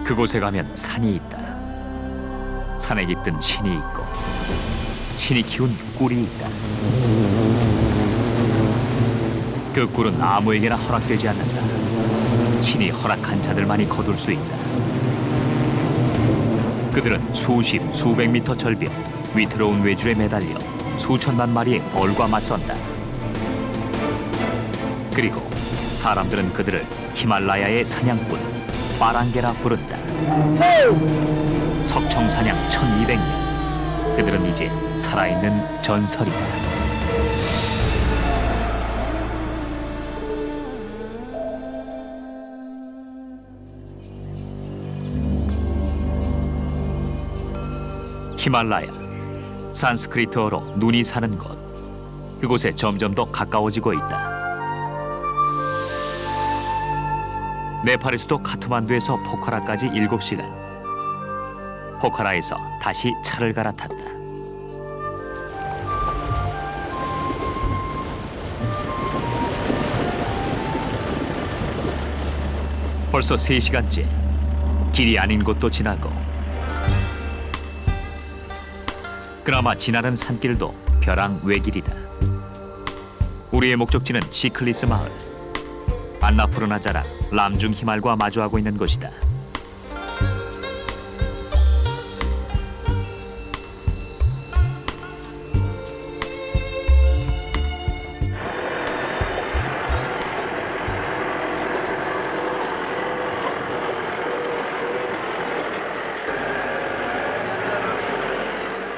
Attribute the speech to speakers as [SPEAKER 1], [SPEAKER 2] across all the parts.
[SPEAKER 1] 그곳에 가면 산이 있다. 산에 깃든 신이 있고 신이 키운 꿀이 있다. 그 꿀은 아무에게나 허락되지 않는다. 신이 허락한 자들만이 거둘 수 있다. 그들은 수십, 수백 미터 절벽, 위태로운 외줄에 매달려 수천만 마리의 벌과 맞선다. 그리고 사람들은 그들을 히말라야의 사냥꾼 빠랑게라 부른다. 석청사냥 1200년. 그들은 이제 살아있는 전설이다. 히말라야, 산스크리트어로 눈이 사는 곳. 그곳에 점점 더 가까워지고 있다. 네팔의 수도 카트만두에서 포카라까지 7시간. 포카라에서 다시 차를 갈아탔다. 벌써 3시간째. 길이 아닌 곳도 지나고 그나마 지나는 산길도 벼랑 외길이다. 우리의 목적지는 시클리스 마을. 안나푸르나 자락 람중 히말과 마주하고 있는 곳이다.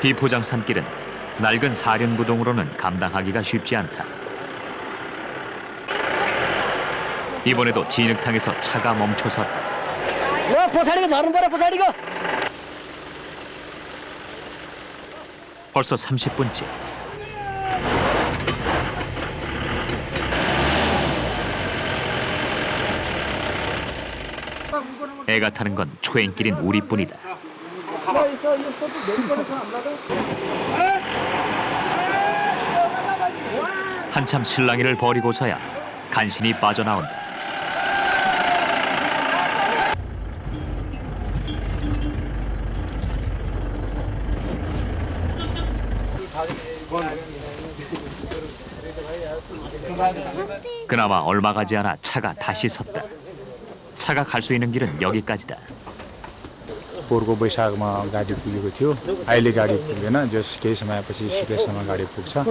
[SPEAKER 1] 비포장 산길은 낡은 사륜구동으로는 감당하기가 쉽지 않다. 이번에도 진흙탕에서 차가 멈춰섰다.
[SPEAKER 2] 와, 보살이가 저런 거라, 보살이가.
[SPEAKER 1] 벌써 30분째. 애가 타는 건 초행길인 우리뿐이다. 한참 실랑이를 벌이고서야 간신히 빠져나온다. 그나마 얼마 가지 않아 차가 다시 섰다. 차가 갈 수 있는 길은 여기까지다.
[SPEAKER 3] पोहोरको वैशाखमा गाडी पुगेको थियो अहिले गाडी पुग्दैन जस केही समयपछि सिक्किमसम्म गाडी पुग्छ अब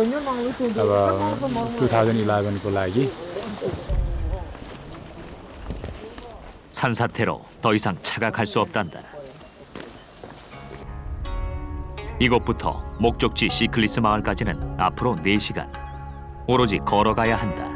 [SPEAKER 3] 2011को लागि
[SPEAKER 1] 산사태로 더 이상 차가 갈 수 없단다. 이곳부터 목적지 시클리스 마을까지는 앞으로 4시간. 오로지 걸어가야 한다.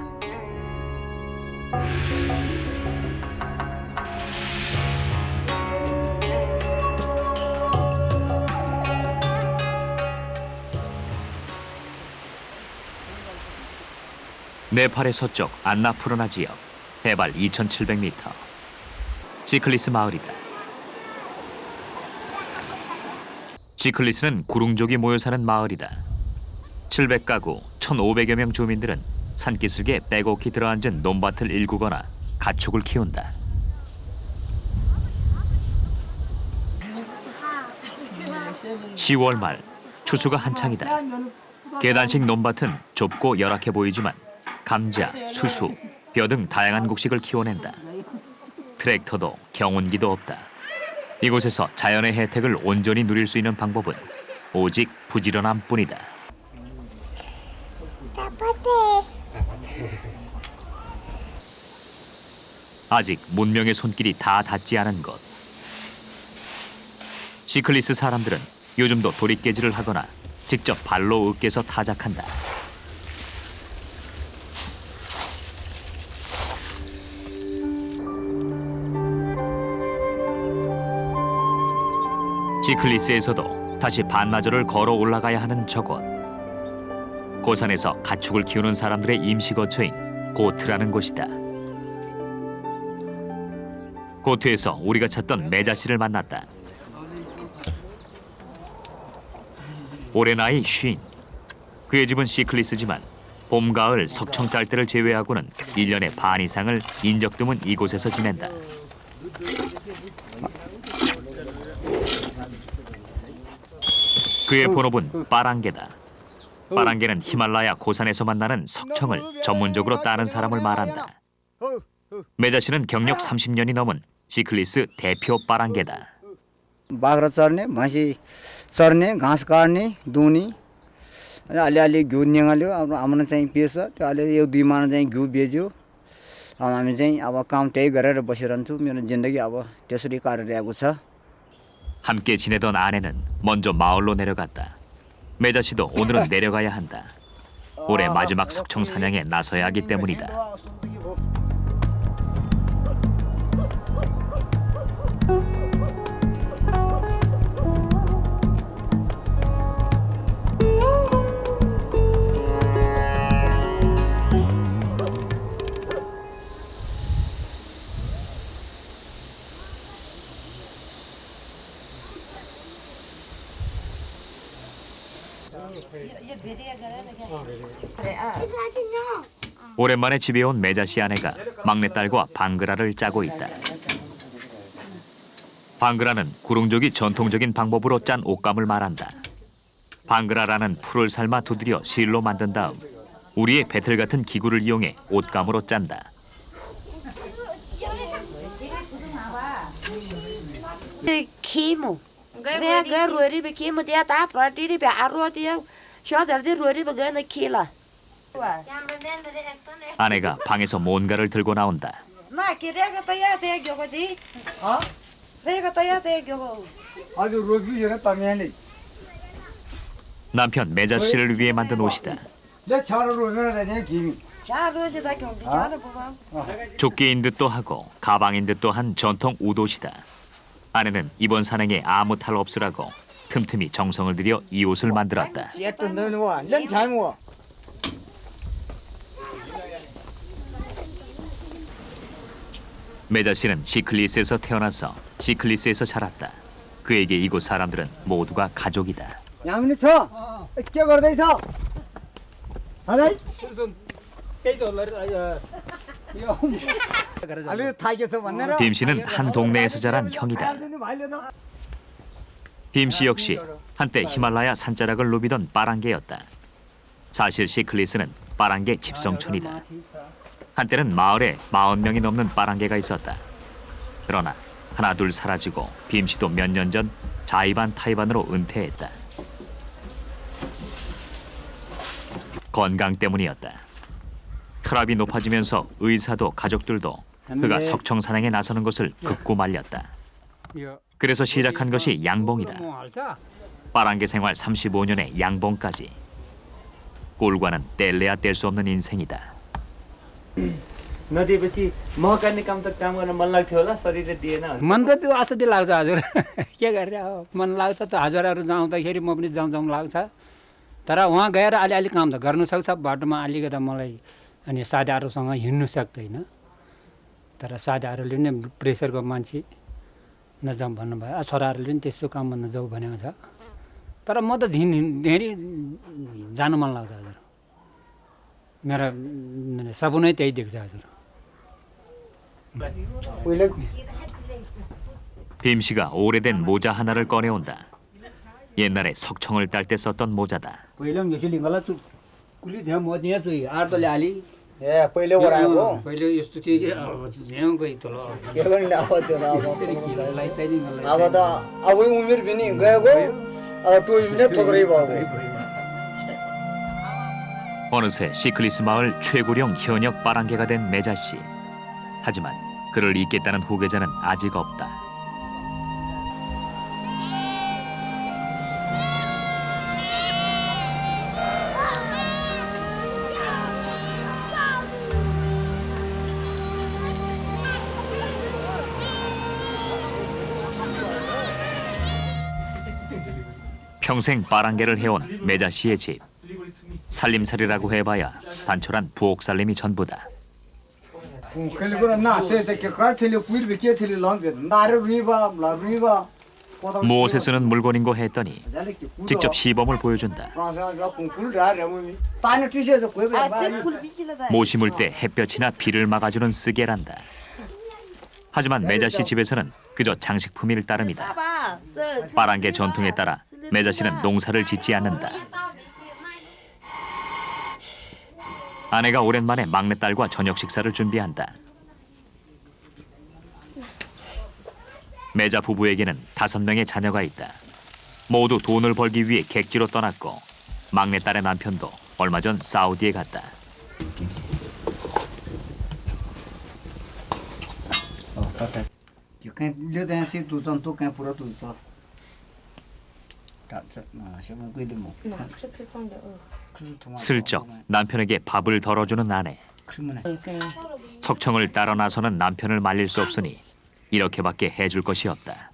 [SPEAKER 1] 네팔의 서쪽 안나푸르나 지역, 해발 2700m. 시클리스 마을이다. 시클리스는 구릉족이 모여 사는 마을이다. 700가구, 1500여 명 주민들은 산기슭에 빼곡히 들어앉은 논밭을 일구거나 가축을 키운다. (10월) 말, 추수가 한창이다. 계단식 논밭은 좁고 열악해 보이지만 감자, 수수, 벼 등 다양한 곡식을 키워낸다. 트랙터도 경운기도 없다. 이곳에서 자연의 혜택을 온전히 누릴 수 있는 방법은 오직 부지런함뿐이다. 아직 문명의 손길이 다 닿지 않은 곳. 시클리스 사람들은 요즘도 도리깨질을 하거나 직접 발로 으깨서 타작한다. 시클리스에서도 다시 반나절을 걸어 올라가야 하는 저곳. 고산에서 가축을 키우는 사람들의 임시 거처인 고트라는 곳이다. 고트에서 우리가 찾던 매자 씨를 만났다. 올해 나이 50. 그의 집은 시클리스지만 봄, 가을, 석청 딸 때를 제외하고는 1년의 반 이상을 인적 드문 이곳에서 지낸다. 그의 본업은 빠랑개다. 빠랑개는 히말라야 고산에서만 나는 석청을 전문적으로 따는 사람을 말한다. 매자 씨는 경력 30년이 넘은 시클리스 대표 빠랑개다.
[SPEAKER 2] बाख्रा चर्ने भैँसी चर्ने घाँस काट्ने दुहुने अलिअलि घिउ निकाल्यो अब हाम्रो चाहिँ पेस त्यो अलिअलि 1-2 माना चाहिँ घिउ बेच्यो अब हामी चाहिँ अब काम त्यही गरेर बसिरहन्छु मेरो जिन्दगी अब त्यसरी काटिरहेको छ.
[SPEAKER 1] 함께 지내던 아내는 먼저 마을로 내려갔다. 매자 씨도 오늘은 내려가야 한다. 올해 마지막 석청 사냥에 나서야 하기 때문이다. 오랜만에 집에 온 매자 씨 아내가 막내딸과 방그라를 짜고 있다. 방그라는 구릉족이 전통적인 방법으로 짠 옷감을 말한다. 방그라라는 풀을 삶아 두드려 실로 만든 다음 우리의 배틀 같은 기구를 이용해 옷감으로 짠다.
[SPEAKER 4] 키모 내가 로리 비 키모 dia ta prati bi aro dia 쇼더 di 로리 bi gana kila
[SPEAKER 1] 아내가 방에서 뭔가를 들고 나온다.
[SPEAKER 4] 나 기레가 타야 돼 교거디 어? 내가 타야 돼 교거
[SPEAKER 2] 아주 로비잖아 따면이.
[SPEAKER 1] 남편 매자 씨를 위해 만든 옷이다.
[SPEAKER 2] 내 차로 오면 되냐 김이.
[SPEAKER 4] 자로시 다 경비 자로 보봐
[SPEAKER 1] 조끼인 듯도 하고 가방인 듯도 한 전통 웃옷이다. 아내는 이번 산행에 아무 탈 없으라고 틈틈이 정성을 들여 이 옷을 만들었다.
[SPEAKER 2] 쟤또 너는 와. 넌 잘 먹어.
[SPEAKER 1] 매자 씨는 시클리스에서 태어나서 시클리스에서 자랐다. 그에게 이곳 사람들은 모두가 가족이다.
[SPEAKER 2] 양민이 쳐. के गर्दैछ? अरे अलि थाकेछ भन्ने र
[SPEAKER 1] 빔 씨는 한 동네에서 자란 형이다. 빔 씨 역시 한때 히말라야 산자락을 누비던 빠랑개였다. 사실 시클리스는 빠랑개 집성촌이다. 한때는 마을에 40명이 넘는 빠랑개가 있었다. 그러나 하나 둘 사라지고 빔 씨도 몇 년 전 자의반 타의반으로 은퇴했다. 건강 때문이었다. 혈압이 높아지면서 의사도 가족들도 그가 석청 사냥에 나서는 것을 극구 말렸다. 그래서 시작한 것이 양봉이다. 빠랑개 생활 35년의 양봉까지. 꼴과는 뗄래야 뗄 수 없는 인생이다.
[SPEAKER 5] नदिएपछि महकार्ने काम त काम गर्न मन लाग्थ्यो होला शरीरले दिएन
[SPEAKER 6] मन त त्यो असाध्यै लाग्छ हजुर के गरेर अब मन लाग्छ त हजुरहरू जाउँदाखेरि म पनि जाउँ लाग्छ तर उहाँ गएर अलिअलि काम त गर्नु सक्छ बाटोमा अलिकति मलाई अनि साथीहरूसँग हिँड्नु सक्दैन तर साथीहरूले नै प्रेसरको मान्छे नजाउँ भन्नुभयो छोराहरूले पनि त्यस्तो काममा नजाऊ भनेको छ तर म त धेरै जानु मन लाग्छ हजुर मेरो सपनै त्यही देख्छ हजुर
[SPEAKER 1] 빔 씨가 오래된 모자 하나를 꺼내온다. 옛날에 석청을 딸 때 썼던 모자다.
[SPEAKER 6] पहिला पनि यसो लिङ्गला कुली थियो म त्यहाँ चाहिँ आर्तले हाली
[SPEAKER 2] ए पहिले ओराएको
[SPEAKER 6] पहिले यस्तो थियो कि झ्याउ गई तल
[SPEAKER 2] के गर्ने अब त्यो अब त अब उमेर पनि गएको अब टोपी पनि थोरै भएको
[SPEAKER 1] 어느새 시클리스 마을 최고령 현역 빠랑개가 된 매자 씨. 하지만 그를 잇겠다는 후계자는 아직 없다. 평생 빠랑개를 해온 매자 씨의 집. 살림살이라고 해봐야 단촐한 부엌 살림이 전부다. 무엇에 쓰는 물건인고 했더니 직접 시범을 보여준다. 모 심을 때 햇볕이나 비를 막아주는 쓰개란다. 하지만 매자 씨 집에서는 그저 장식품일 따름이다. 빠랑개 전통에 따라 매자 씨는 농사를 짓지 않는다. 아내가 오랜만에 막내딸과 저녁 식사를 준비한다. 매자 부부에게는 5명의 자녀가 있다. 모두 돈을 벌기 위해 객지로 떠났고 막내딸의 남편도 얼마 전 사우디에 갔다. 슬쩍 남편에게 밥을 덜어주는 아내. 석청을 따라 나서는 남편을 말릴 수 없으니 이렇게밖에 해줄 것이 없다.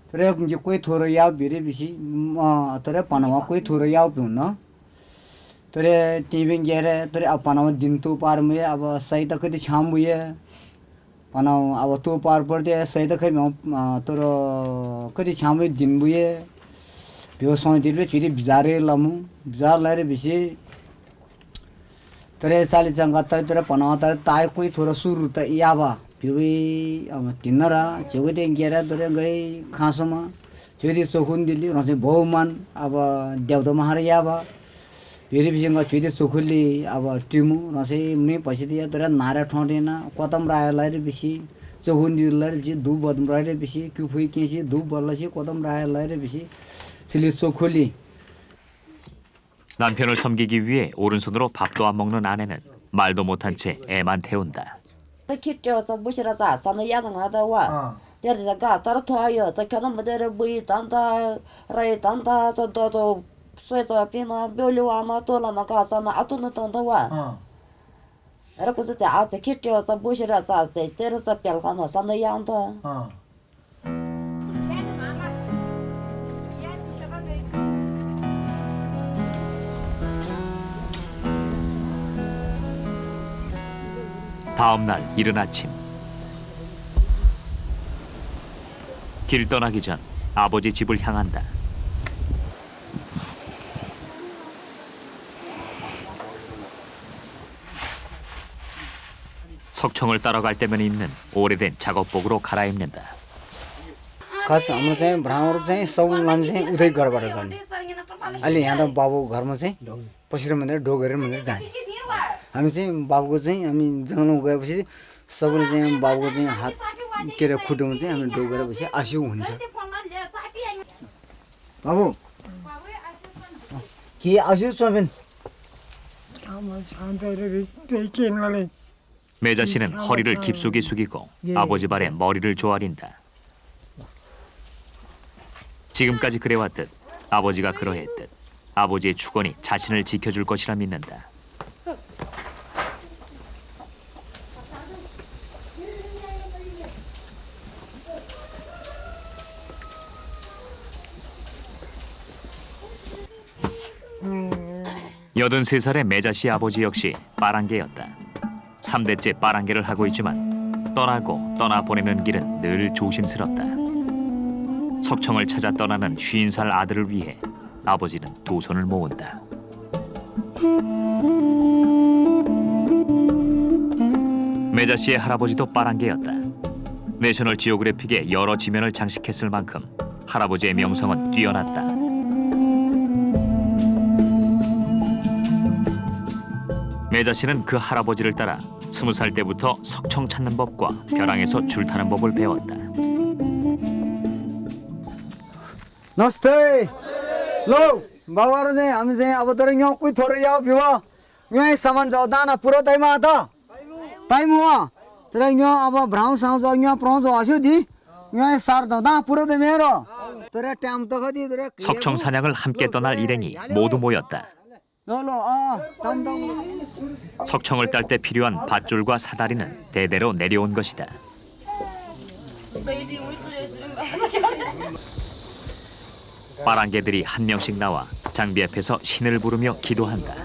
[SPEAKER 2] तोरे कुंजे कोई थोड़ा याव बेरे बिसी तोरे पनावा कोई थोड़ा याव पियो ना तोरे टीविंग गेरे तोरे अब पनावा दिन तो पार में अब सही तक कदी शाम हुए पनावा अब तो पार पड़ते सही तक तोरो कदी शाम हुए दिन हुए पियो सोच दिल में चीरी बिजारे लामू बिजार लारे बिसी तोरे साली चंगा तोरे पनावा तोरे ताय कोई थोड़ा सुर त यावा पिवी तिनरा चौदह गेरा तोरे गई खासमा चौदह सोखुन दिल्ली रसे बहुमान अब देवता महार याबा फिर भी जंगा चौदह सोखुली अब टीमू रसे मुनि पैसे दिया तोरे नारा ठोंडेना कोतम राय लारे बिसी चौखुन दिल्लारे बिसी दू बदम राय बिसी क्यूफुई केसी दू बल्लासी कोतम राय लारे बिसी सिली सोखुली.
[SPEAKER 1] 남편을 섬기기 위해 오른손으로 밥도 안 먹는 아내는 말도 못한 채 애만 태운다.
[SPEAKER 4] 키트여서 무시라서 산에 야당하다 와. 데려다가 따로 토하여 저 겨는 무대를 부이 단다 라이 단다 저도 쇠도 비마 별로와마 돌아마 가서나 아토는 단다 와. 이렇게 그때 아저 키트여서 무시라서 데려서 별거는 산에 양다. 다음 날 이른 아침 길 떠나기 전 아버지 집을 향한다. 석청을 따라갈 때면 입는 오래된 작업복으로 갈아입는다.
[SPEAKER 2] खास हाम्रो चाहिँ भ्रामहरू चाहिँ सब मान्छे चाहिँ उतै घरबाट गर्ने अहिले यहाँ त बाबु घरमा चाहिँ पसिर भनेर डोगेर भनेर जाने हामी चाहिँ बाबुको चाहिँ हामी जङ्गलमा गएपछि सबैले चाहिँ बाबुको चाहिँ हात के अरे खुट्टामा चाहिँ हामी डोगेर बसी आसिउ हुन्छ बाबु के आसिउ सोबिन
[SPEAKER 1] 매자 씨는 허리를 깊숙이 숙이고 아버지 발에 머리를 조아린다. 지금까지 그래왔듯 아버지가 그러했듯 아버지의 축원이 자신을 지켜줄 것이라 믿는다. 여든세 살의 매자 씨 아버지 역시 빠랑개였다. 3대째 빠랑개를 하고 있지만 떠나고 떠나보내는 길은 늘 조심스럽다. 석청을 찾아 떠나는 50살 아들을 위해 아버지는 두 손을 모은다. 매자 씨의 할아버지도 빠랑개였다. 내셔널 지오그래픽의 여러 지면을 장식했을 만큼 할아버지의 명성은 뛰어났다. 매자 씨는 그 할아버지를 따라 20살 때부터 석청 찾는 법과 벼랑에서 줄 타는 법을 배웠다.
[SPEAKER 2] नमस्ते लो बाबाहरू चाहिँ हामी चाहिँ अब तर यहाँ कोही थोरै याव पिवा यहाँ सामान जाओ दाना पुरो टाइममा आता टाइम हुआ तर यहाँ अब भ्राउ साउ जाओ यहाँ प्रौं जाओ आशु दी यहाँ सार जाओ दा पुरो दे मेरो तर टाइम त कति तर
[SPEAKER 1] 석청 사냥을 함께 떠날 일행이 모두 모였다.
[SPEAKER 2] लो 담담
[SPEAKER 1] 석청을 딸 때 필요한 밧줄과 사다리는 대대로 내려온 것이다. 빠랑개들이 한 명씩 나와 장비 앞에서 신을 부르며 기도한다.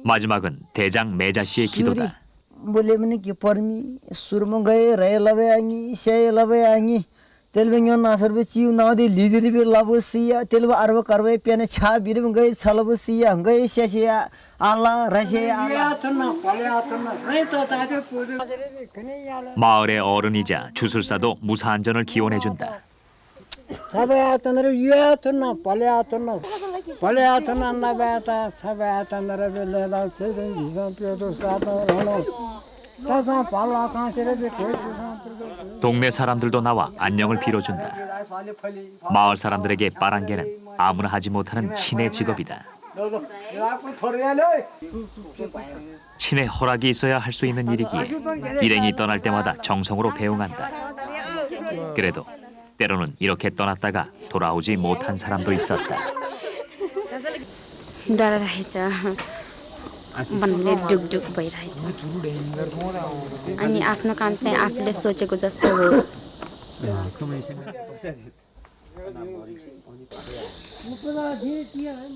[SPEAKER 1] 마지막은 대장 매자 씨의 기도다.
[SPEAKER 2] बोले भने कि पर्मी सुरुमा गए रहे लवे आङी स्याए लवे आङी Telvenyo nasarbe chiu na de lideri be labo sia telva arba karbe piane cha birim gai salabo sia gai shesia ala rashe ala
[SPEAKER 1] 마을의 어른이자 주술사도 무사안전을 기원해준다.
[SPEAKER 6] 사바야탄으로 유야탄나 팔야탄나 팔야탄나 나바야타 사바야탄나라 벨레다 세든 비상표도 사다로노 다사 팔라칸세레베 코이주산
[SPEAKER 1] 동네 사람들도 나와 안녕을 빌어준다. 마을 사람들에게 빠랑개는 아무나 하지 못하는 신의 직업이다. 신의 허락이 있어야 할 수 있는 일이기에 일행이 떠날 때마다 정성으로 배웅한다. 그래도 때로는 이렇게 떠났다가 돌아오지 못한 사람도 있었다.
[SPEAKER 7] डर रहेछ मनले डुकडुक भइरहेछ अनि आफ्नो काम चाहिँ आफूले सोचेको जस्तो होस्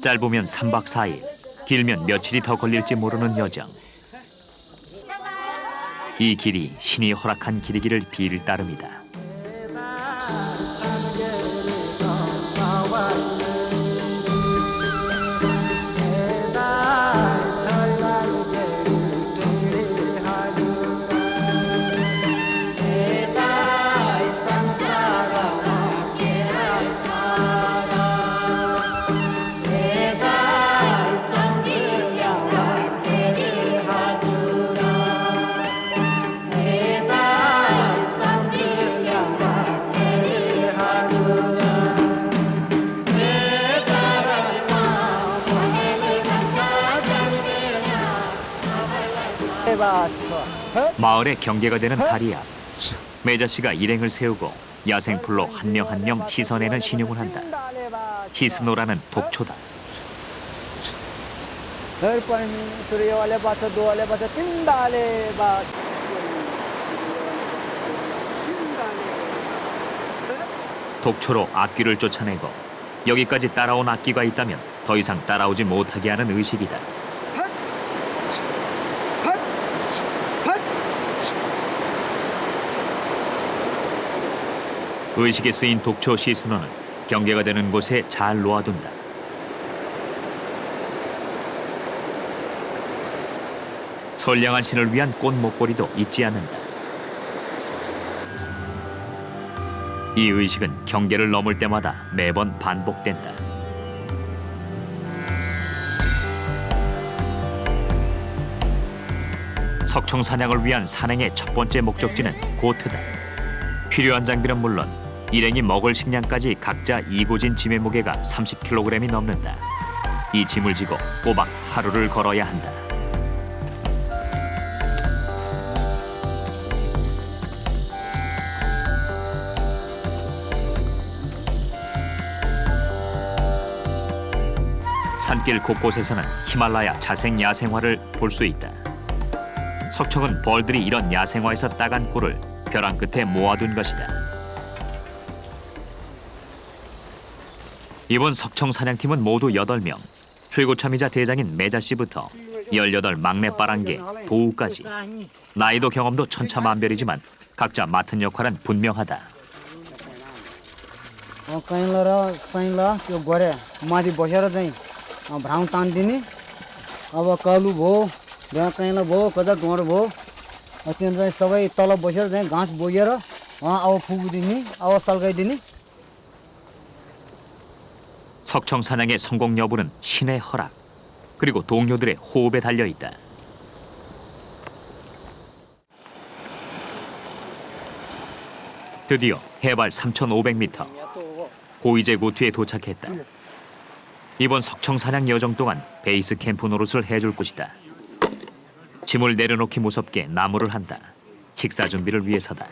[SPEAKER 1] 짧으면 3박 4일, 길면 며칠이 더 걸릴지 모르는 여정. 이 길이 신이 허락한 길이기를 빌 따름이다. 마을의 경계가 되는 다리 앞, 매자 씨가 일행을 세우고 야생풀로 한 명 한 명 씻어내는 신용을 한다. 시스노라는 독초다. 독초로 악귀를 쫓아내고 여기까지 따라온 악귀가 있다면 더 이상 따라오지 못하게 하는 의식이다. 의식에 쓰인 독초 시스노는 경계가 되는 곳에 잘 놓아둔다. 선량한 신을 위한 꽃 목걸이도 잊지 않는다. 이 의식은 경계를 넘을 때마다 매번 반복된다. 석청 사냥을 위한 산행의 첫 번째 목적지는 고트다. 필요한 장비는 물론 일행이 먹을 식량까지 각자 2고진 짐의 무게가 30kg이 넘는다. 이 짐을 지고 꼬박 하루를 걸어야 한다. 산길 곳곳에서는 히말라야 자생 야생화를 볼 수 있다. 석청은 벌들이 이런 야생화에서 따간 꿀을 벼랑 끝에 모아둔 것이다. 이번 석청 사냥팀은 모두 8명. 최고참이자 대장인 매자 씨부터 18 막내 빠랑개, 도우까지. 나이도 경험도 천차만별이지만 각자 맡은 역할은 분명하다.
[SPEAKER 2] काइला त्यो गरे माथि बसेर चाहिँ भ्राउँ तान्दिने अब कालु भयो जहाँ काइला भयो कता ढोँड भयो त्यो चाहिँ सबै तल बसेर चाहिँ घाँस बोकेर अब फुकिदिने अब सल्काइदिने
[SPEAKER 1] 석청 사냥의 성공 여부는 신의 허락 그리고 동료들의 호흡에 달려 있다. 드디어 해발 3,500m 고이제 고트에 도착했다. 이번 석청 사냥 여정 동안 베이스 캠프 노릇을 해줄 곳이다. 짐을 내려놓기 무섭게 나무를 한다. 식사 준비를 위해서다.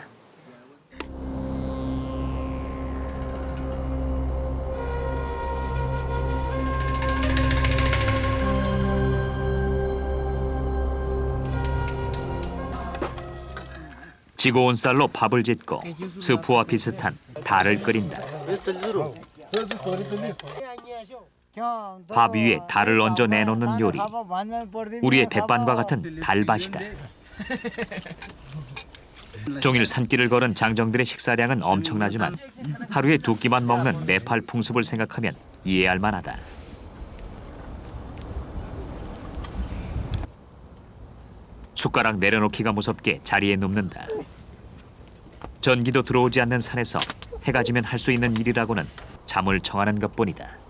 [SPEAKER 1] 지고 온 쌀로 밥을 짓고 스프와 비슷한 달을 끓인다. 밥 위에 달을 얹어 내놓는 요리. 우리의 백반과 같은 달밭이다. 종일 산길을 걸은 장정들의 식사량은 엄청나지만 하루에 2끼만 먹는 네팔 풍습을 생각하면 이해할 만하다. 숟가락 내려놓기가 무섭게 자리에 눕는다. 전기도 들어오지 않는 산에서 해가 지면 할 수 있는 일이라고는 잠을 청하는 것뿐이다.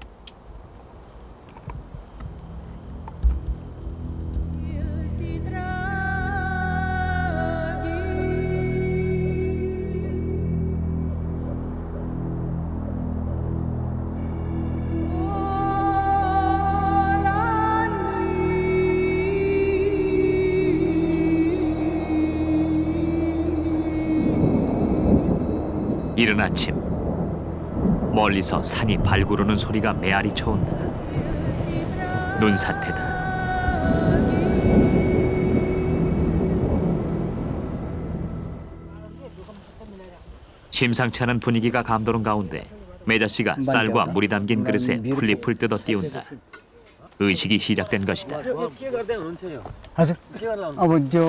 [SPEAKER 1] 이른 아침 멀리서 산이 발구르는 소리가 메아리 쳐온다. 눈사태다. 심상치 않은 분위기가 감도는 가운데 매자 씨가 쌀과 물이 담긴 그릇에 풀잎을 뜯어 띄운다. 의식이 시작된 것이다.
[SPEAKER 2] हजुर अब त्यो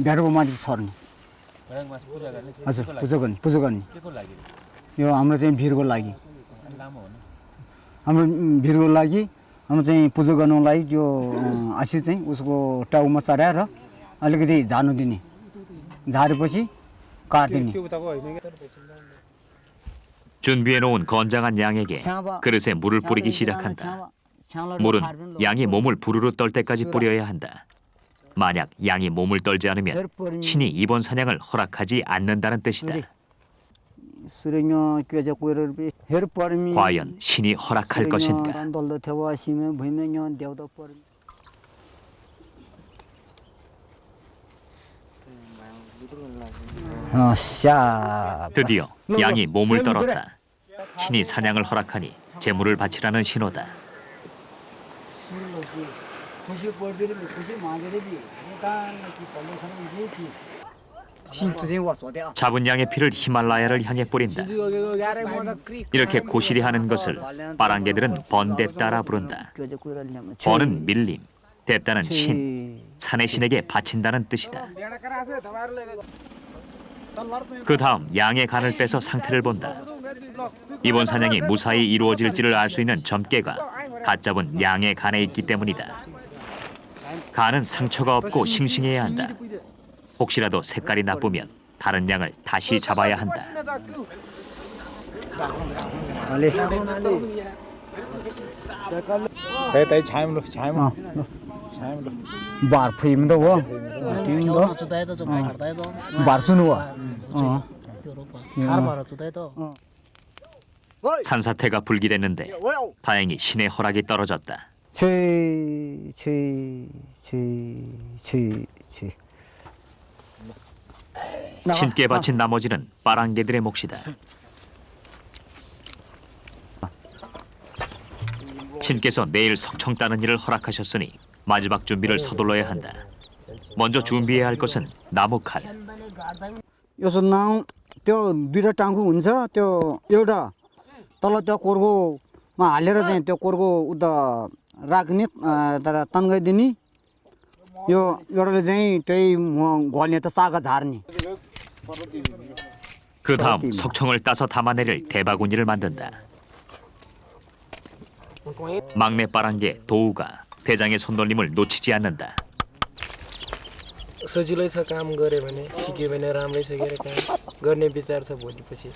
[SPEAKER 2] बिहारको माथि सर्ने हजुर पूजा गर्ने यो हाम्रो चाहिँ भिरको लागि हाम्रो चाहिँ पूजा गर्नुको लागि त्यो आशी चाहिँ उसको टाउमा चढाएर अलिकति झार्नु दिने झारेपछि काटिदिने
[SPEAKER 1] 준비해놓은 건장한 양에게 그릇에 물을 뿌리기 시작한다. 물은 양이 몸을 부르르 떨 때까지 뿌려야 한다. 만약 양이 몸을 떨지 않으면 신이 이번 사냥을 허락하지 않는다는 뜻이다. 과연 신이 허락할 것인가? 드디어 양이 몸을 떨었다. 신이 사냥을 허락하니 제물을 바치라는 신호다. 잡은 양의 피를 히말라야를 향해 뿌린다. 이렇게 고시리 하는 것을 빠랑개들은 번뎁다라 부른다. 번은 밀림, 뎁다는 신, 산의 신에게 바친다는 뜻이다. 그 다음 양의 간을 빼서 상태를 본다. 이번 사냥이 무사히 이루어질지를 알 수 있는 점괘가 갓 잡은 양의 간에 있기 때문이다. 간은 상처가 없고 싱싱해야 한다. 혹시라도 색깔이 나쁘면 다른 양을 다시 잡아야 한다.
[SPEAKER 2] बार फैम दो वो टीम दो बार सुनो
[SPEAKER 1] 산사태가 불길했는데 다행히 신의 허락이 떨어졌다. 신께 바친 나머지는 빠랑개들의 몫이다. 신께서 내일 석청 따는 일을 허락하셨으니 마지막 준비를 서둘러야 한다. 먼저 준비해야 할 것은 나무칼.
[SPEAKER 2] यसो नाउ त्यो दुईटा टाङ्गु हुन्छ त्यो एउटा तल त्यो कोर्गोमा हालेर चाहिँ त्यो कोर्गो उता राख्ने तर तन्काइदिने यो एउटाले चाहिँ त्यही घल्ने त सागा झार्ने.
[SPEAKER 1] 그 다음 석청을 따서 담아내릴 대바구니를 만든다. 막내 빠랑개 도우가 대장의 손놀림을 놓치지 않는다.
[SPEAKER 8] सजिलै छ काम गरे भने सिक्यो भने राम्रै छ के काम गर्ने विचार छ भोलिपछि.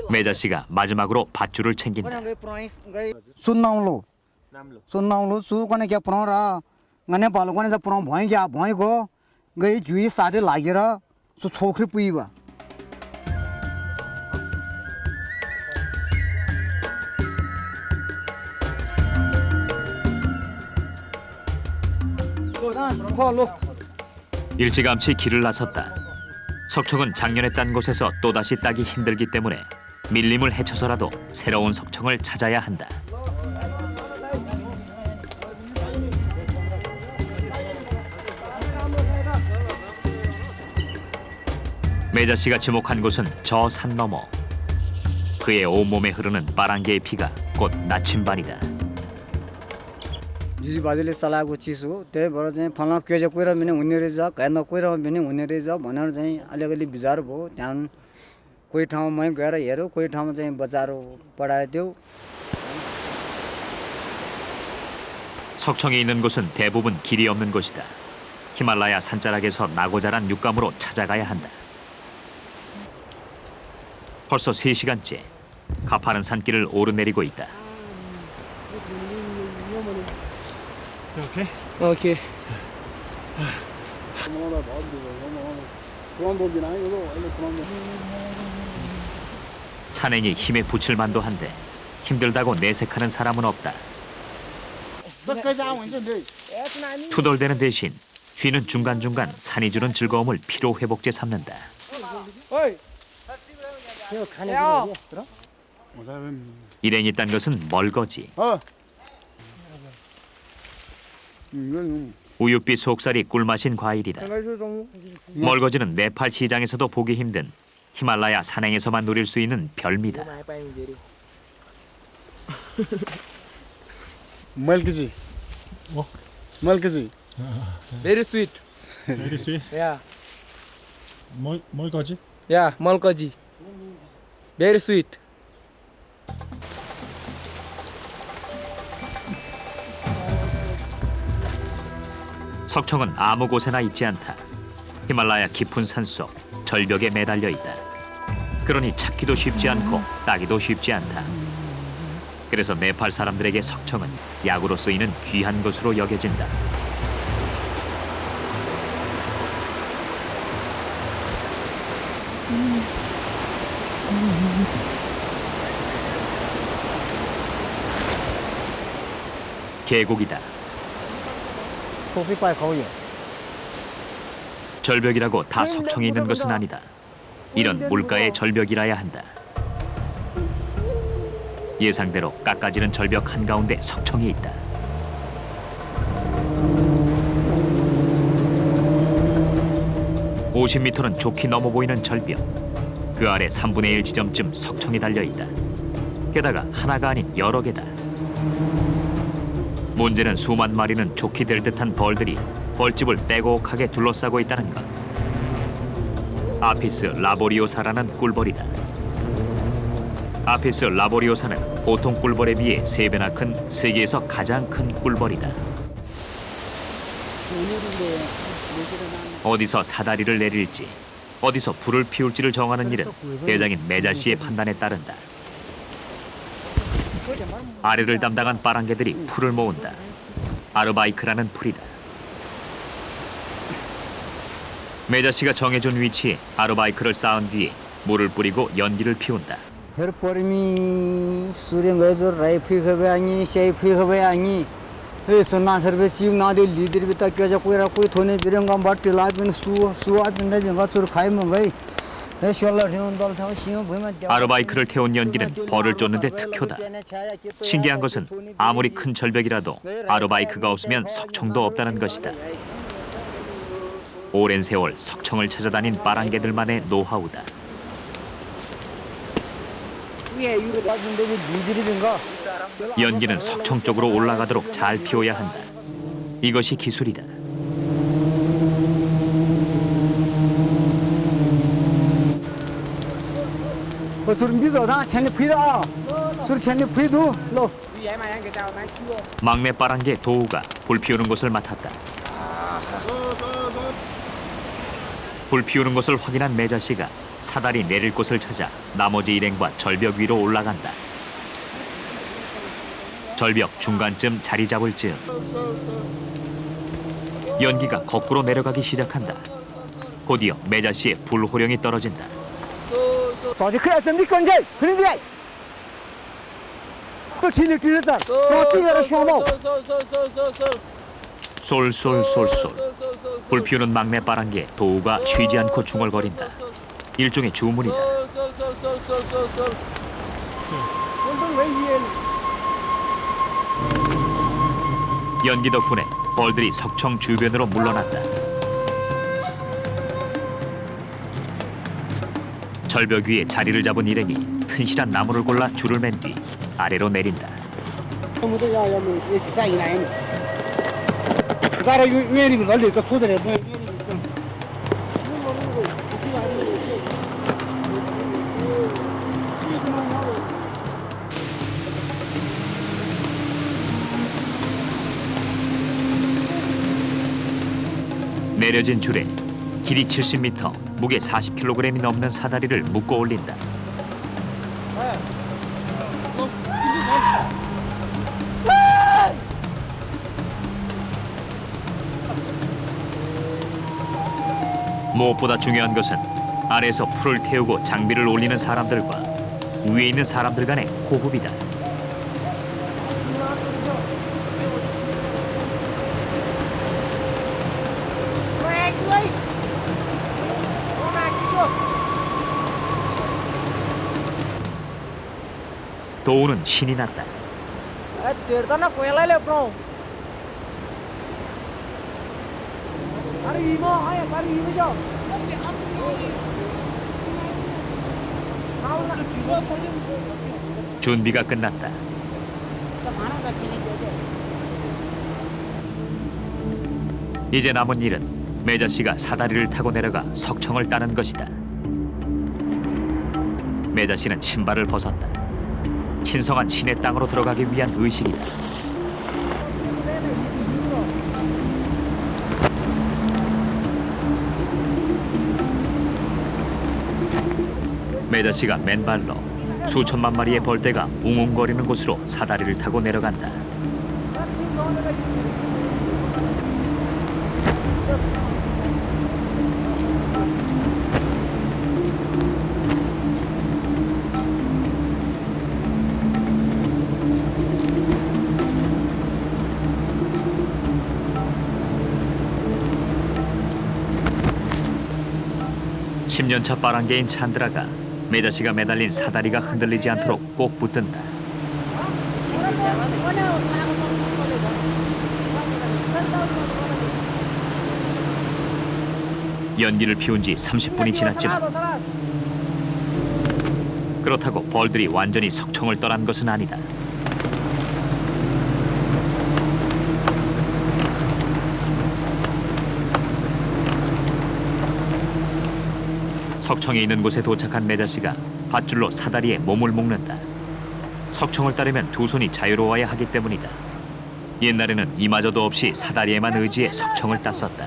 [SPEAKER 1] 매자 씨가 마지막으로 밧줄을 챙긴다.
[SPEAKER 2] सुन्नाउलो सु कने क्या पुराउ र गने पालो कने जा पुराउ भइ क्या भइको गई जुई साथे लागेर सु छोख्री पुइबा.
[SPEAKER 1] 일찌감치 길을 나섰다. 석청은 작년에 딴 곳에서 또다시 따기 힘들기 때문에 밀림을 헤쳐서라도 새로운 석청을 찾아야 한다. 매자 씨가 지목한 곳은 저 산 너머. 그의 온몸에 흐르는 빠랑개의 피가 곧 나침반이다.
[SPEAKER 2] जुजी बाजुले चलाएको चिज हो त्यही भएर चाहिँ फलाना के चाहिँ कोइरा पनि हुने रहेछ घरमा कोइरा पनि हुने रहेछ भनेर चाहिँ अलिकति विचार भयो त्यहाँ कोही ठाउँमा मै गएर हेऱ्यो कोही ठाउँमा चाहिँ बच्चाहरू पढाइदियो
[SPEAKER 1] 석청이 있는 곳은 대부분 길이 없는 곳이다. 히말라야 산자락에서 나고 자란 육감으로 찾아가야 한다. 벌써 3시간째 가파른 산길을 오르내리고 있다.
[SPEAKER 8] 오케이.
[SPEAKER 1] 산행이 힘에 부칠 만도 한데 힘들다고 내색하는 사람은 없다. 투덜대는 대신 쉬는 중간중간 산이 주는 즐거움을 피로회복제 삼는다. 일행이 딴 것은 멀거지. 우윳빛 속살이 꿀맛인 과일이다. 멀거지는 네팔 시장에서도 보기 힘든 히말라야 산행에서만 누릴 수 있는 별미다.
[SPEAKER 3] Malkaji. Malkaji.
[SPEAKER 8] Very sweet.
[SPEAKER 3] Very sweet.
[SPEAKER 8] Yeah.
[SPEAKER 3] Malkaji.
[SPEAKER 8] Yeah, malkaji. Very sweet.
[SPEAKER 1] 석청은 아무 곳에나 있지 않다. 히말라야 깊은 산속 절벽에 매달려 있다. 그러니 찾기도 쉽지 않고 따기도 쉽지 않다. 그래서 네팔 사람들에게 석청은 약으로 쓰이는 귀한 것으로 여겨진다. 계곡이다. 절벽이라고 다 석청이 있는 것은 아니다. 이런 물가의 절벽이라야 한다. 예상대로 깎아지는 절벽 한가운데 석청이 있다. (50m는) 좋게 넘어 보이는 절벽. 그 아래 3분의 1 지점쯤 석청이 달려있다. 게다가 하나가 아닌 여러 개다. 문제는 수만 마리는 좋게 될 듯한 벌들이 벌집을 빼곡하게 둘러싸고 있다는 것. 아피스 라보리오사라는 꿀벌이다. 아피스 라보리오사는 보통 꿀벌에 비해 3배나 큰 세계에서 가장 큰 꿀벌이다. 어디서 사다리를 내릴지, 어디서 불을 피울지를 정하는 일은 대장인 메자 씨의 판단에 따른다. 아래를 담당한 빠랑개들이 풀을 모은다. 아르바이크라는 풀이다. 메자 씨가 정해준 위치에 아르바이크를 쌓은 뒤에 물을 뿌리고 연기를 피운다.
[SPEAKER 2] फिर परमी सूर्य गए जो राई फी खबे आनी शेई फी खबे आनी हे सुना सर्वे चीव ना दे लीडर भी तक क्या कोई रा कोई थोने बिरंगा बाट टिला बिन सुआ बिन रे बिंगा चुर खाई में गई हे शोला ठेवन दल थाव 시험 보면
[SPEAKER 1] 아르바이크를 태운 연기는 벌을 쫓는데 특효다. 신기한 것은 아무리 큰 절벽이라도 아르바이크가 없으면 석청도 없다는 것이다. 오랜 세월 석청을 찾아다닌 빠랑개들만의 노하우다. 연기는 석청 쪽으로 올라가도록 잘 피워야 한다. 이것이 기술이다. 막내 빠랑개 도우가 불 피우는 곳을 맡았다. 불 피우는 것을 확인한 메자 씨가 사다리 내릴 곳을 찾아 나머지 일행과 절벽 위로 올라간다. 절벽 중간쯤 자리 잡을 즈음 연기가 거꾸로 내려가기 시작한다. 곧이어 메자 씨의 불호령이 떨어진다. 쏠쏠쏠쏠. 불 피우는 막내 빠랑개 도우가 쉬지 않고 중얼거린다. 일종의 주문이다. 연기 덕분에 벌들이 석청 주변으로 물러났다. 절벽 위에 자리를 잡은 일행이 튼실한 나무를 골라 줄을 맨 뒤 아래로 내린다.
[SPEAKER 6] 자라 유엔이 걸리 그 소들에
[SPEAKER 1] 내려진 줄에 길이 70m, 무게 40kg이 넘는 사다리를 묶어 올린다. 무엇보다 중요한 것은 아래에서 풀을 태우고 장비를 올리는 사람들과 위에 있는 사람들 간의 호흡이다. 도우는 신이 났다. 준비가 끝났다. 이제 남은 일은 매자 씨가 사다리를 타고 내려가 석청을 따는 것이다. 매자 씨는 신발을 벗었다. 신성한 신의 땅으로 들어가기 위한 의식이다. 매자 씨가 맨발로 수천만 마리의 벌떼가 웅웅거리는 곳으로 사다리를 타고 내려간다. (10년차) 빠랑개인 찬드라가 매자 씨가 매달린 사다리가 흔들리지 않도록 꼭 붙든다. 연기를 피운 지 30분이 지났지만 그렇다고 벌들이 완전히 석청을 떠난 것은 아니다. 석청이 있는 곳에 도착한 매자 씨가 밧줄로 사다리에 몸을 묶는다. 석청을 따르면 두 손이 자유로워야 하기 때문이다. 옛날에는 이마저도 없이 사다리에만 의지해 석청을 땄었다.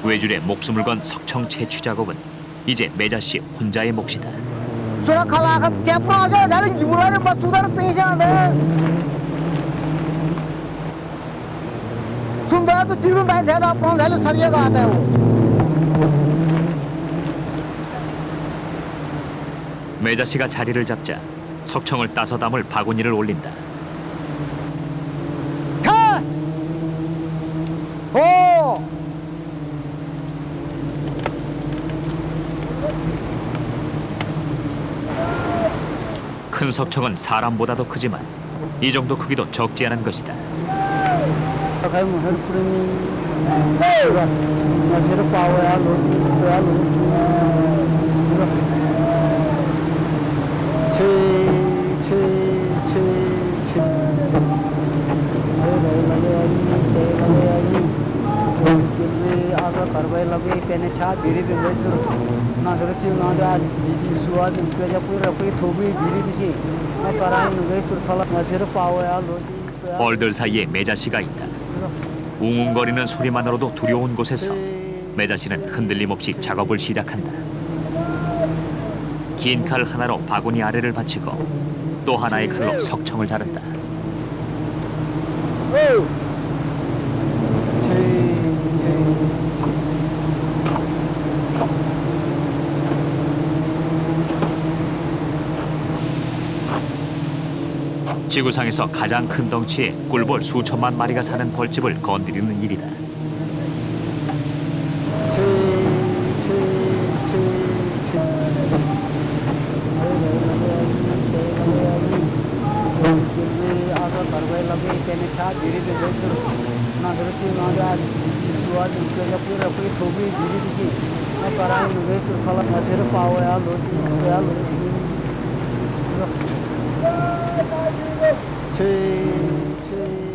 [SPEAKER 1] 외줄에 목숨을 건 석청 채취 작업은 이제 매자 씨 혼자의 몫이다. 매자 씨가 자리를 잡자 석청을 따서 담을 바구니를 올린다. 큰 석청은 사람보다도 크지만 이 정도 크기도 적지 않은 것이다. 벌들 사이에 매자 씨가 있다. 웅웅거리는 소리만으로도 두려운 곳에서 매자 씨는 흔들림 없이 작업을 시작한다. 긴 칼 하나로 바구니 아래를 받치고 또 하나의 칼로 석청을 자른다. 지구상에서 가장 큰 덩치의 꿀벌 수천만 마리가 사는 벌집을 건드리는 일이다.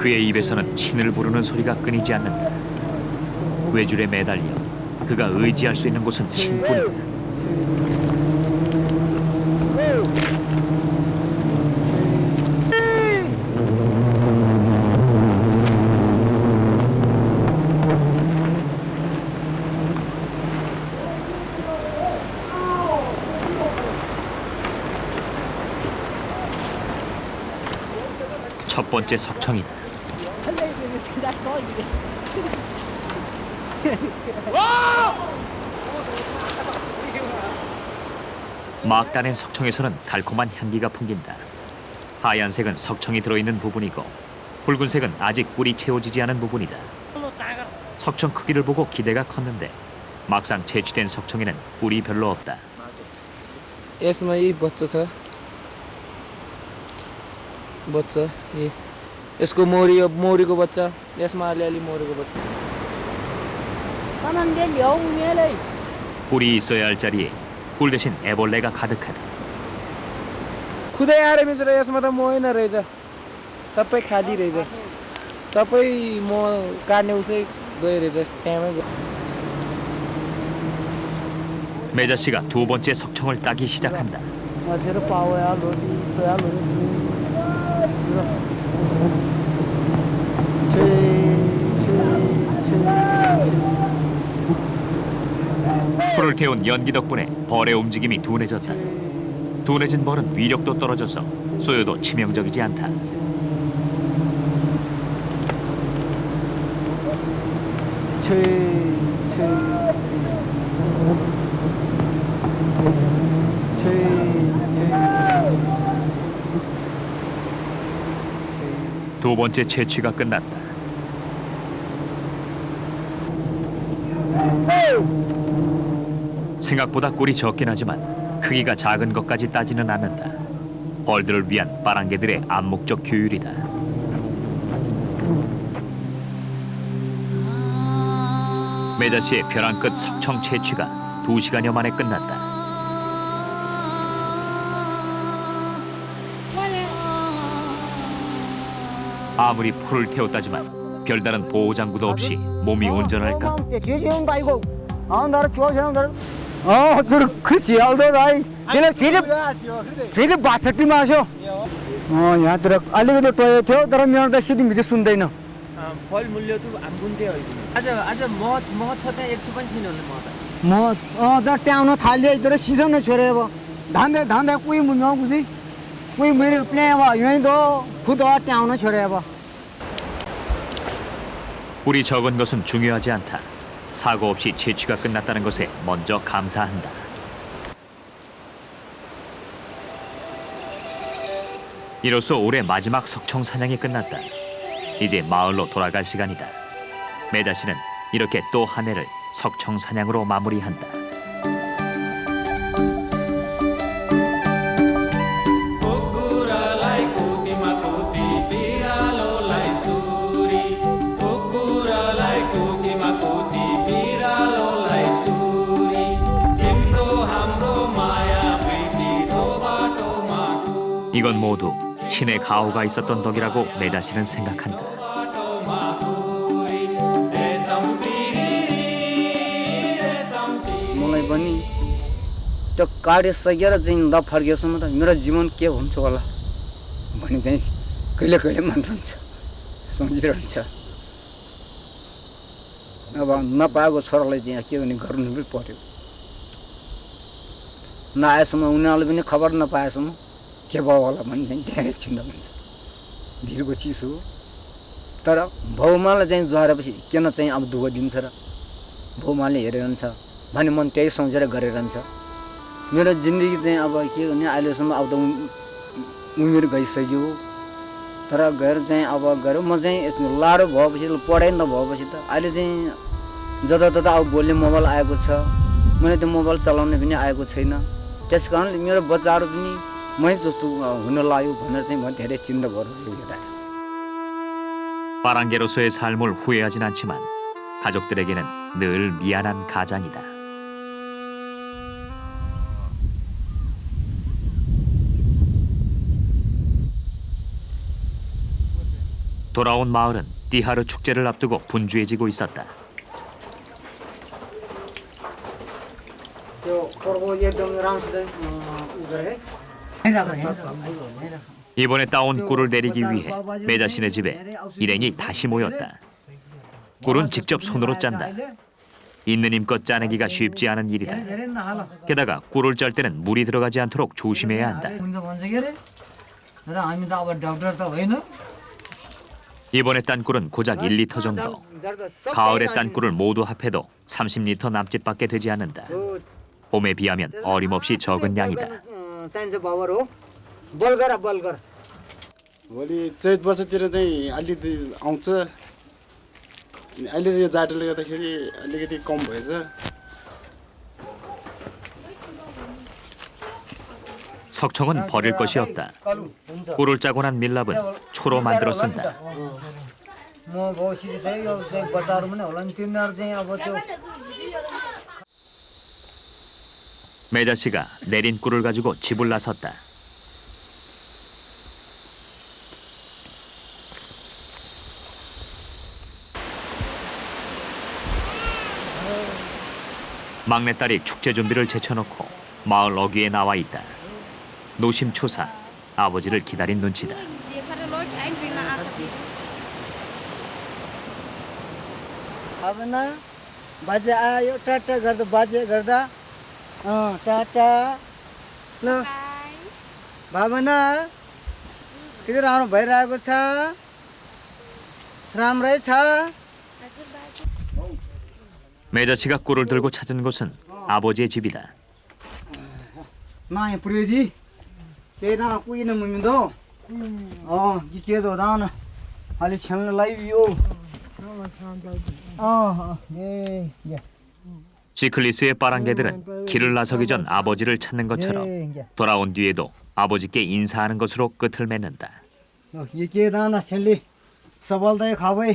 [SPEAKER 1] 그의 입에서는 신을 부르는 소리가 끊이지 않는다. 외줄에 매달려 그가 의지할 수 있는 곳은 신뿐이다. 첫 번째 석청이다. 막 따낸 석청에서는 달콤한 향기가 풍긴다. 하얀색은 석청이 들어있는 부분이고 붉은색은 아직 꿀이 채워지지 않은 부분이다. 석청 크기를 보고 기대가 컸는데 막상 채취된 석청에는 꿀이 별로 없다.
[SPEAKER 8] यसमा यी बच्चा छ बच्चा यी यसको मौरीको बच्चा यसमा अलिअलि मौरीको बच्चा
[SPEAKER 1] 꿀이 있어야 할 자리에 꿀 대신 애벌레가 가득하다.
[SPEAKER 8] खुदै आएर मित्र यसमा त मही रहेछ सबै खाली रहेछ सबै म काट्ने उसै गयो रहेछ टाइमै गयो
[SPEAKER 1] 매자 씨가 두 번째 석청을 따기 시작한다. 풀을 태운 연기 덕분에 벌의 움직임이 둔해졌다. 둔해진 벌은 위력도 떨어져서 쏘여도 치명적이지 않다. 두 번째 채취가 끝났다. 생각보다 꿀이 적긴 하지만 크기가 작은 것까지 따지는 않는다. 벌들을 위한 바랑개들의 암묵적 규율이다. 매자 씨의 벼랑 끝 석청 채취가 2시간여 만에 끝났다. 아무리 풀을 태웠다지만 별다른 보호장구도 없이 몸이 온전할까?
[SPEAKER 2] 그렇지. 알더라이. 내가 फेरि 62मा आउँछु यहाँतिर अलिकति टोय थियो तर मेरो त सिधै मिठो सुन्दैन
[SPEAKER 5] फल मूल्य त बुन्दै होइन आज म छ त्यहाँ एक पनि छैन भने
[SPEAKER 2] म त ट्याउन थाल्यो तर सिजन नै छोरे अब धान्दा कोही मुन्यो कुसी कोही मेरो प्ले अब यही 도 खुद ट्याउन छोरे अब
[SPEAKER 1] 꿀이 적은 것은 중요하지 않다. 사고 없이 채취가 끝났다는 것에 먼저 감사한다. 이로써 올해 마지막 석청 사냥이 끝났다. 이제 마을로 돌아갈 시간이다. 매자 씨는 이렇게 또 한 해를 석청 사냥으로 마무리한다. 이건 모두 신의 가호가 있었던 덕이라고 매자 씨는 생각한다.
[SPEAKER 2] मलाई पनि त्यो काटिसकेर चाहिँ नफर्केसम्म त मेरो जीवन के हुन्छ होला भन्ने चाहिँ कहिले कहिले मन हुन्छ सोचिरहन्छ अब नपाएको छोरालाई चाहिँ के भने गर्नु पनि पर्यो नआएसम्म उनीहरूले पनि खबर नपाएसम्म के भयो होला भन्ने चाहिँ धेरै चिन्ता हुन्छ भिरको चिज हो तर भौमालाई चाहिँ जोहारेपछि किन चाहिँ अब दुःख दिन्छ र भौमाले हेरिरहन्छ भने मन त्यही सोचेर गरिरहन्छ मेरो जिन्दगी चाहिँ अब के भने अहिलेसम्म अब त उमेर गइसक्यो तर गएर चाहिँ अब गएर म चाहिँ लाडो भएपछि पढाइ नभएपछि त अहिले चाहिँ जतातता अब बोल्ने मोबाइल आएको छ मैले त्यो मोबाइल चलाउने पनि आएको छैन त्यस कारणले मेरो बच्चाहरू पनि मै जस्तो हुन लाग्यो भनेर चाहिँ म धेरै चिन्ता गरेर
[SPEAKER 1] 바랑개로서의 삶을 후회하진 않지만 가족들에게는 늘 미안한 가장이다. 돌아온 마을은 띠하르 축제를 앞두고 분주해지고 있었다. 이번에 따온 꿀을 내리기 위해 매자씨네 집에 일행이 다시 모였다. 꿀은 직접 손으로 짠다. 있는 힘껏 짜내기가 쉽지 않은 일이다. 게다가 꿀을 짤 때는 물이 들어가지 않도록 조심해야 한다. 이번에 딴 꿀은 고작 1리터 정도. 가을에 딴 꿀을 모두 합해도 30리터 남짓밖에 되지 않는다. 봄에 비하면 어림없이 적은 양이다.
[SPEAKER 9] भोलि चैत वर्षतिर चाहिँ अलिकति आउँछ अहिले यो जाडोले गर्दाखेरि अलिकति कम भएछ
[SPEAKER 1] 석청은 버릴 것이 없다. 꿀을 짜고 난 밀랍은 초로 만들어 쓴다. 매자씨가 내린 꿀을 가지고 집을 나섰다. 막내딸이 축제 준비를 제쳐놓고 마을 어귀에 나와 있다. 노심초사 아버지를 기다린 눈치다.
[SPEAKER 2] भावना बाजे आयो टाटा गर्दा बाजे गर्दा टाटा ल भावना किन राम्रो भइरहेको छ राम्रै छ
[SPEAKER 1] 매자씨가 꿀을 들고 찾은 곳은 아버지의 집이다.
[SPEAKER 2] 나의 프레디 केना कुइन मुमिन्दो केदो दान अलि छल्न लाइयो
[SPEAKER 1] 시클리스의 빠랑개들은 길을 나서기 전 아버지를 찾는 것처럼 돌아온 뒤에도 아버지께 인사하는 것으로 끝을 맺는다.
[SPEAKER 2] के दाना छल्ली सबलदै खाबै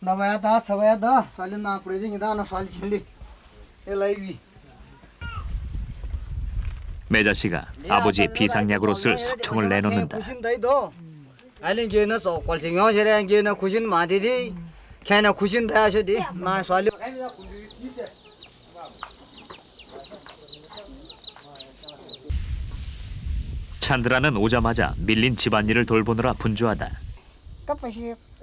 [SPEAKER 2] नभए दा सबै दा सले ना प्रेजिङ दाना सले छल्ली ए लाइबी
[SPEAKER 1] 매자씨가 아버지의 비상약으로 쓸 석청을 내놓는다.
[SPEAKER 2] 알린 게나 소 꼴싱요 제래 게나 쿠신 마디디 걔나 쿠신 다셔디 나 살리
[SPEAKER 1] 찬드라는 오자마자 밀린 집안일을 돌보느라 분주하다.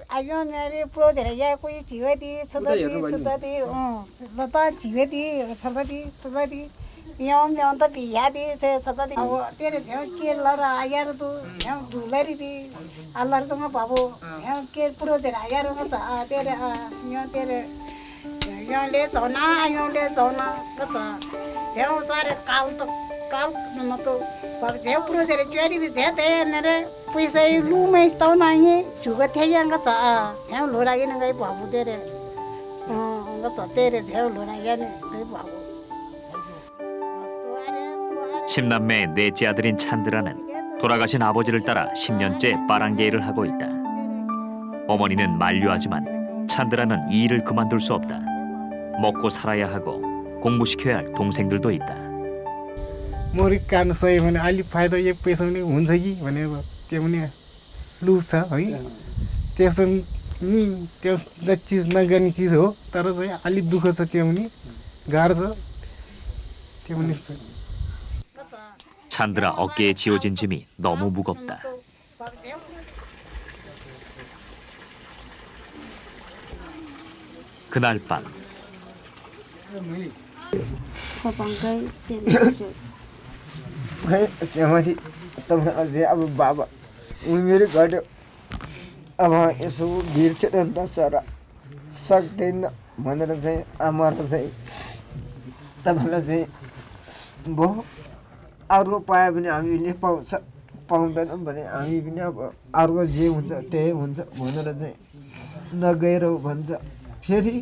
[SPEAKER 10] 아이언이 프로젝트에 거의 지회디 서다디 너다 지회디 서다디 명명다 비야디 제 서다디 때려 제게 라라 아야르도 형 둘레리비 알라르도 바보 형게 프로젝트 아야르가 자 때려 형 때려 형레 소나 형레 소나 그자 제가 사례 깔도 너도 제 프로젝트 쥐리비 제대 내래 पैसा लुमा यस्तो नाङ्गे झुको थ्याङ्ग छ झ्याउ लोरागिन गई बाबु तेरे तेरे झ्याउ लोरागिन गई बाबु
[SPEAKER 1] 10남매의 넷째 아들인 찬드라는 돌아가신 아버지를 따라 10년째 빠랑개 일을 하고 있다. 어머니는 만류하지만 찬드라는 이 일을 그만둘 수 없다. 먹고 살아야 하고 공부시켜야 할 동생들도 있다.
[SPEAKER 11] मरी काट्नु सही भने अलि फाइदा एक पैसा पनि हुन्छ कि भनेर त्यो पनि लु छ है त्यसो त्यो चिज नगर्ने चिज हो तर चाहिँ अलि दुःख छ त्यो पनि गाह्रो छ त्यो पनि
[SPEAKER 1] 찬드라 어깨에 지어진 짐이 너무 무겁다. 그날 밤
[SPEAKER 2] केमाथि तपाईँलाई चाहिँ अब बाबा उमेरै घट्यो अब यसो भिड थियो नि त सर सक्दैन भनेर चाहिँ आमाहरू चाहिँ तपाईँलाई चाहिँ भयो अर्को पायो भने हामीले पाउँछ पाउँदैनौँ भने हामी पनि अब अर्को जे हुन्छ त्यही हुन्छ भनेर चाहिँ नगएर भन्छ फेरि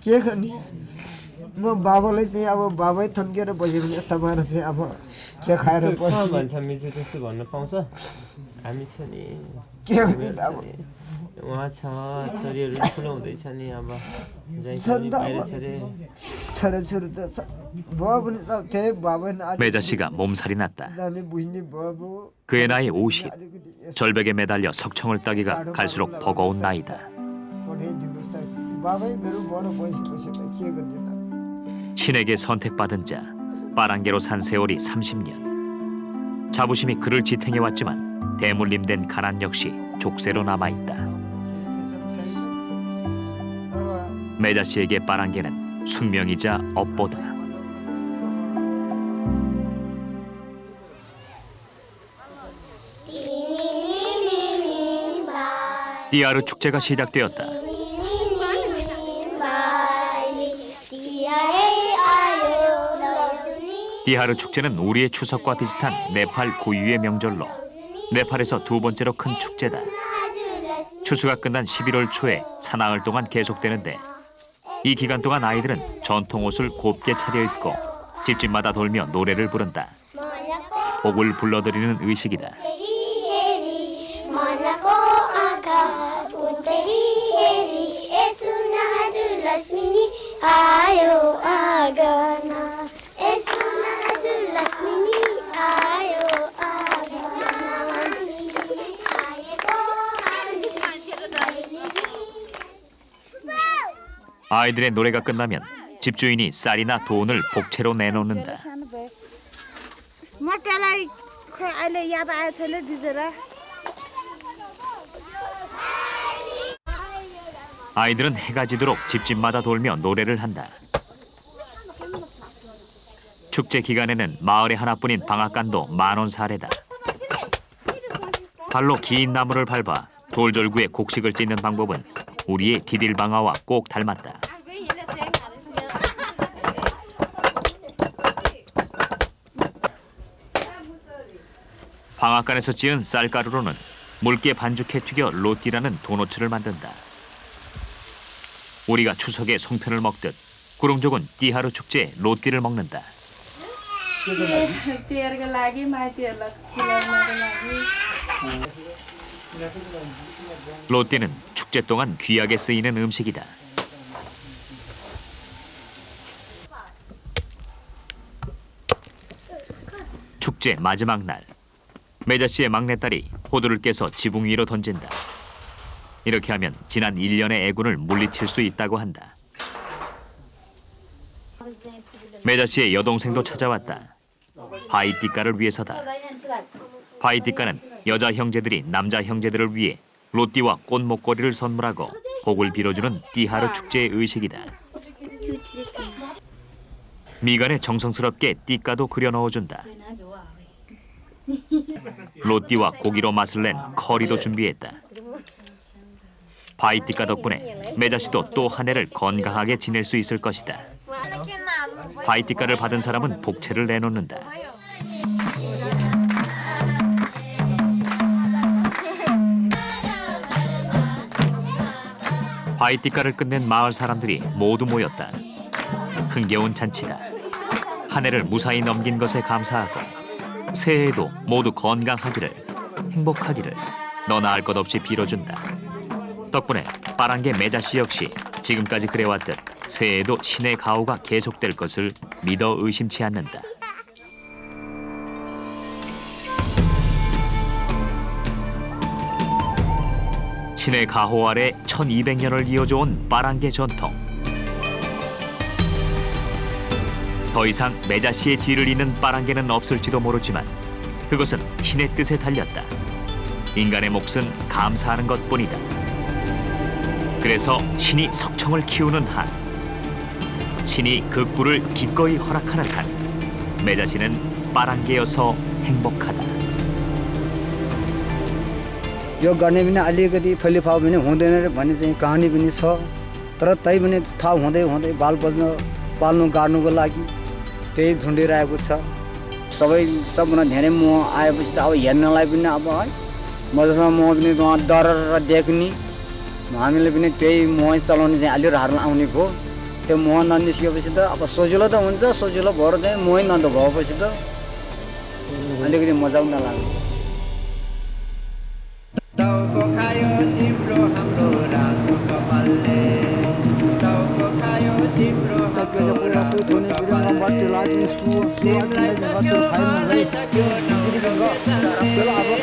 [SPEAKER 2] के गर्ने म बाबालाई चाहिँ अब बाबै थन्केर बस्यो भने तपाईँहरू चाहिँ अब के खाएर
[SPEAKER 5] भन्छ मिजु त्यस्तो भन्न पाउँछ हामी छ नि
[SPEAKER 2] के गर्ने अब
[SPEAKER 5] उहाँसँग छोरीहरू ठुलो हुँदैछ नि अब जहीँ बाहिर छोरे
[SPEAKER 1] 매자 씨가 몸살이 났다. 그의 나이 50. 절벽에 매달려 석청을 따기가 갈수록 버거운 나이다. 신에게 선택받은 자, 빠랑개로 산 세월이 30년. 자부심이 그를 지탱해왔지만 대물림된 가난 역시 족쇄로 남아있다. 매자 씨에게 빠랑개는 숙명이자 업보다. 띠아르 축제가 시작되었다. 띠하르 축제는 우리의 추석과 비슷한 네팔 고유의 명절로 네팔에서 두 번째로 큰 축제다. 추수가 끝난 11월 초에 사나흘 동안 계속되는데 이 기간 동안 아이들은 전통 옷을 곱게 차려입고 집집마다 돌며 노래를 부른다. 복을 불러드리는 의식이다. 아이들의 노래가 끝나면 집주인이 쌀이나 돈을 복채로 내놓는다. 아이들은 해가 지도록 집집마다 돌며 노래를 한다. 축제 기간에는 마을에 하나뿐인 방앗간도 만원 사례다. 발로 긴 나무를 밟아 돌절구에 곡식을 찢는 방법은 우리의 디딜방아와 꼭 닮았다. 방앗간에서 찌은 쌀가루로는 묽게 반죽해 튀겨 로띠라는 도너츠를 만든다. 우리가 추석에 송편을 먹듯 구릉족은 띠하르 축제에 로띠를 먹는다. 로띠는 축제 동안 귀하게 쓰이는 음식이다. 축제 마지막 날, 매자 씨의 막내딸이 호두를 깨서 지붕 위로 던진다. 이렇게 하면 지난 1년의 애군을 물리칠 수 있다고 한다. 매자 씨의 여동생도 찾아왔다. 바이띠까를 위해서다. 바이띠까는 여자 형제들이 남자 형제들을 위해 로띠와 꽃 목걸이를 선물하고 복을 빌어주는 띠하르 축제의 의식이다. 미간에 정성스럽게 띠까도 그려 넣어준다. 로띠와 고기로 맛을 낸 커리도 준비했다. 바이띠까 덕분에 매자 씨도 또 한 해를 건강하게 지낼 수 있을 것이다. 바이띠까를 받은 사람은 복채를 내놓는다. 바이띠까를 끝낸 마을 사람들이 모두 모였다. 흥겨운 잔치다. 한 해를 무사히 넘긴 것에 감사하고 새해에도 모두 건강하기를, 행복하기를 너나 할 것 없이 빌어준다. 덕분에 빠랑개 매자 씨 역시 지금까지 그래왔듯 새해에도 신의 가호가 계속될 것을 믿어 의심치 않는다. 신의 가호 아래 1200년을 이어져온 빠랑개 전통. 더 이상 매자 씨의 뒤를 잇는 빠랑개는 없을지도 모르지만 그것은 신의 뜻에 달렸다. 인간의 몫은 감사하는 것뿐이다. 그래서 신이 석청을 키우는 한, 신이 그 꿀을 기꺼이 허락하는 한, 매자 씨는 빠랑개여서 행복하다.
[SPEAKER 2] यो गर्ने पनि अलिकति फलिफाउ पनि हुँदैन भन्ने चाहिँ कहानी पनि छ। तर तै पनि थाहा हुँदै हुँदै बाल पाल्नु गाड्नुको लागि त्यही झुन्डिरहेको छ। सबभन्दा धेरै मोह आएपछि त अब हेर्नलाई पनि अब है मजासँग मोह पनि डरेर देख्ने, हामीले पनि त्यही मोह चलाउने चाहिँ अलि हार्न आउने भयो। त्यो मोह ननिस्किएपछि त अब सजिलो त हुन्छ, सजिलो भएर चाहिँ मोहै नन्द भएपछि त अलिकति मजा पनि नलाग्छ। अब